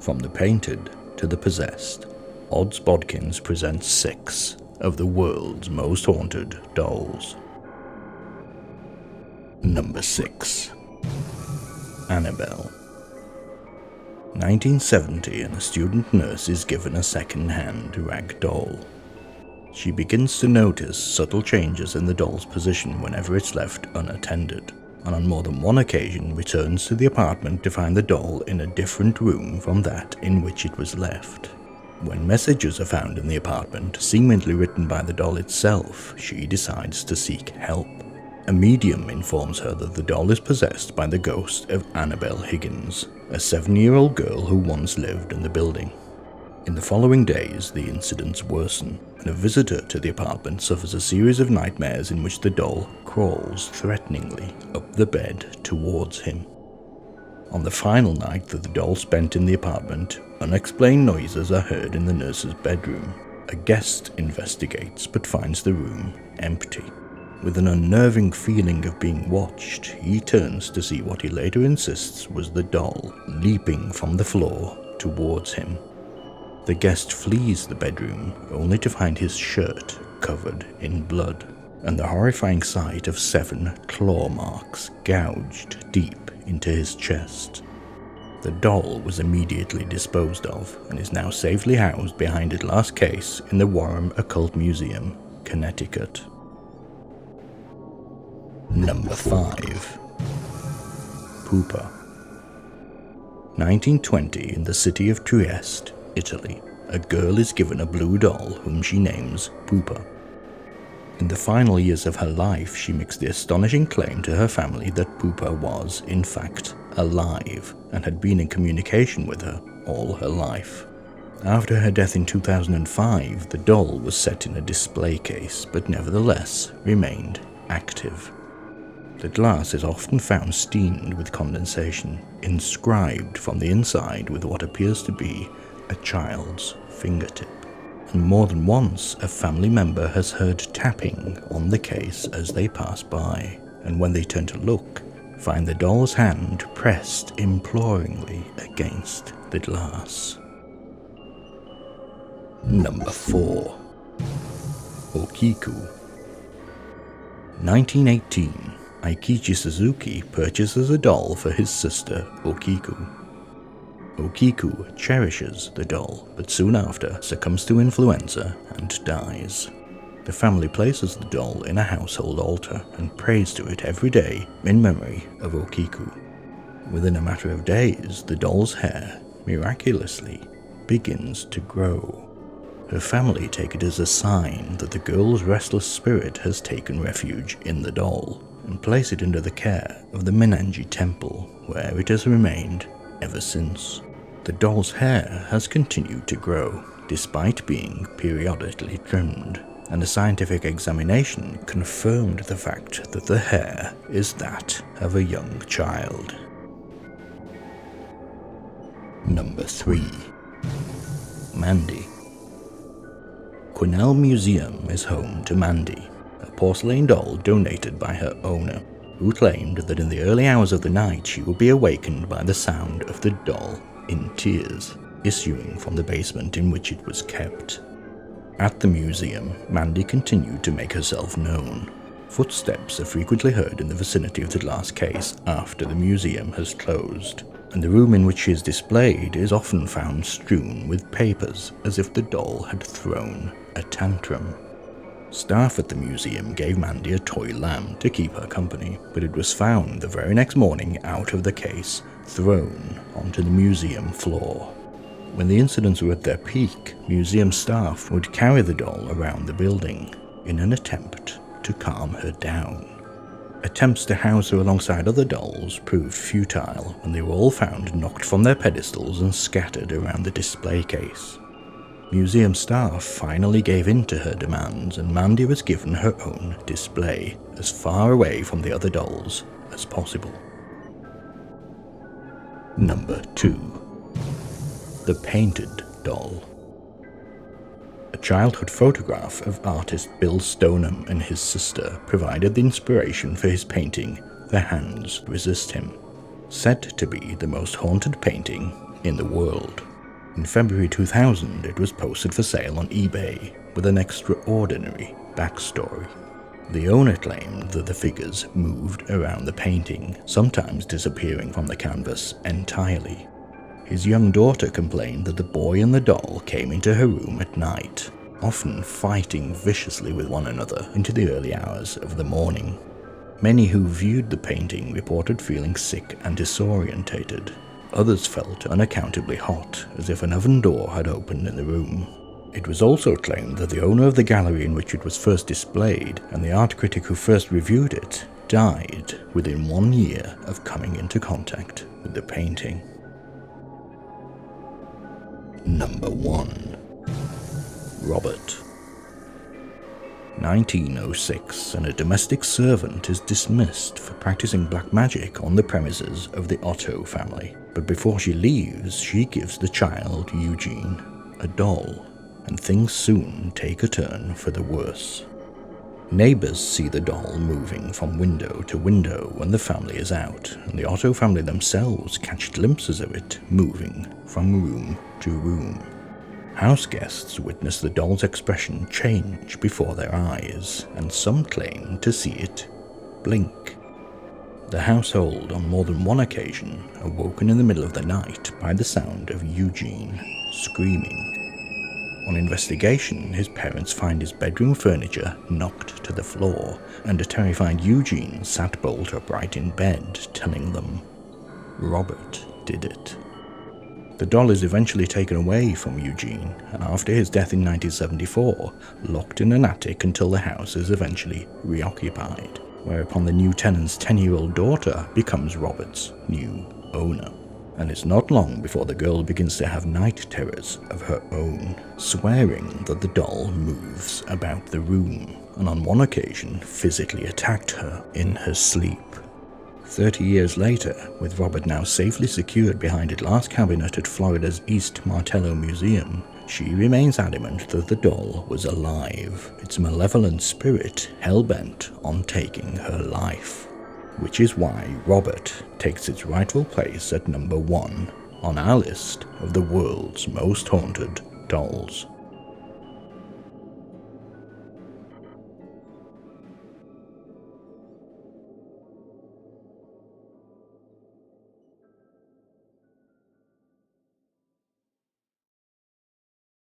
From the painted to the possessed, ODDSBODKINS presents 6 of the world's most haunted dolls. Number 6. Annabelle. 1970, and a student nurse is given a second-hand rag doll. She begins to notice subtle changes in the doll's position whenever it's left unattended, and on more than one occasion returns to the apartment to find the doll in a different room from that in which it was left. When messages are found in the apartment, seemingly written by the doll itself, she decides to seek help. A medium informs her that the doll is possessed by the ghost of Annabelle Higgins, a 7-year-old girl who once lived in the building. In the following days, the incidents worsen, and a visitor to the apartment suffers a series of nightmares in which the doll crawls threateningly up the bed towards him. On the final night that the doll spent in the apartment, unexplained noises are heard in the nurse's bedroom. A guest investigates but finds the room empty. With an unnerving feeling of being watched, he turns to see what he later insists was the doll leaping from the floor towards him. The guest flees the bedroom, only to find his shirt covered in blood, and the horrifying sight of 7 claw marks gouged deep into his chest. The doll was immediately disposed of, and is now safely housed behind a glass case in the Warren Occult Museum, Conneticut. Number 5. Poopa. 1920, in the city of Trieste, Italy, a girl is given a blue doll whom she names Pupa. In the final years of her life, she makes the astonishing claim to her family that Pupa was, in fact, alive and had been in communication with her all her life. After her death in 2005, the doll was set in a display case, but nevertheless remained active. The glass is often found stained with condensation, inscribed from the inside with what appears to be a child's fingertip, and more than once a family member has heard tapping on the case as they pass by, and when they turn to look, find the doll's hand pressed imploringly against the glass. Number 4. Okiku. 1918, Eikichi Suzuki purchases a doll for his sister Okiku. Okiku cherishes the doll, but soon after succumbs to influenza and dies. The family places the doll in a household altar and prays to it every day in memory of Okiku. Within a matter of days, the doll's hair, miraculously, begins to grow. Her family take it as a sign that the girl's restless spirit has taken refuge in the doll, and place it under the care of the Mannenji temple, where it has remained ever since. The doll's hair has continued to grow, despite being periodically trimmed, and a scientific examination confirmed the fact that the hair is that of a young child. Number 3. Mandy. Quesnel Museum is home to Mandy, a porcelain doll donated by her owner, who claimed that in the early hours of the night she would be awakened by the sound of the doll in tears issuing from the basement in which it was kept. At the museum, Mandy continued to make herself known. Footsteps are frequently heard in the vicinity of the glass case after the museum has closed, and the room in which she is displayed is often found strewn with papers as if the doll had thrown a tantrum. Staff at the museum gave Mandy a toy lamb to keep her company, but it was found the very next morning out of the case, thrown onto the museum floor. When the incidents were at their peak, museum staff would carry the doll around the building in an attempt to calm her down. Attempts to house her alongside other dolls proved futile, and they were all found knocked from their pedestals and scattered around the display case. Museum staff finally gave in to her demands, and Mandy was given her own display, as far away from the other dolls as possible. Number 2. The Painted Doll. A childhood photograph of artist Bill Stoneham and his sister provided the inspiration for his painting, The Hands Resist Him, said to be the most haunted painting in the world. In February 2000, it was posted for sale on eBay with an extraordinary backstory. The owner claimed that the figures moved around the painting, sometimes disappearing from the canvas entirely. His young daughter complained that the boy and the doll came into her room at night, often fighting viciously with one another into the early hours of the morning. Many who viewed the painting reported feeling sick and disorientated. Others felt unaccountably hot, as if an oven door had opened in the room. It was also claimed that the owner of the gallery in which it was first displayed, and the art critic who first reviewed it, died within 1 year of coming into contact with the painting. Number 1. Robert. 1906, and a domestic servant is dismissed for practicing black magic on the premises of the Otto family. But before she leaves, she gives the child, Eugene, a doll, and things soon take a turn for the worse. Neighbors see the doll moving from window to window when the family is out, and the Otto family themselves catch glimpses of it moving from room to room. House guests witness the doll's expression change before their eyes, and some claim to see it blink. The household, on more than one occasion, are woken in the middle of the night by the sound of Eugene screaming. On investigation, his parents find his bedroom furniture knocked to the floor, and a terrified Eugene sat bolt upright in bed, telling them Robert did it. The doll is eventually taken away from Eugene, and after his death in 1974, locked in an attic until the house is eventually reoccupied, whereupon the new tenant's 10-year-old daughter becomes Robert's new owner. And it's not long before the girl begins to have night terrors of her own, swearing that the doll moves about the room, and on one occasion physically attacked her in her sleep. 30 years later, with Robert now safely secured behind a glass cabinet at Florida's East Martello Museum, she remains adamant that the doll was alive, its malevolent spirit hell-bent on taking her life. Which is why Robert takes its rightful place at number 1 on our list of the world's most haunted dolls.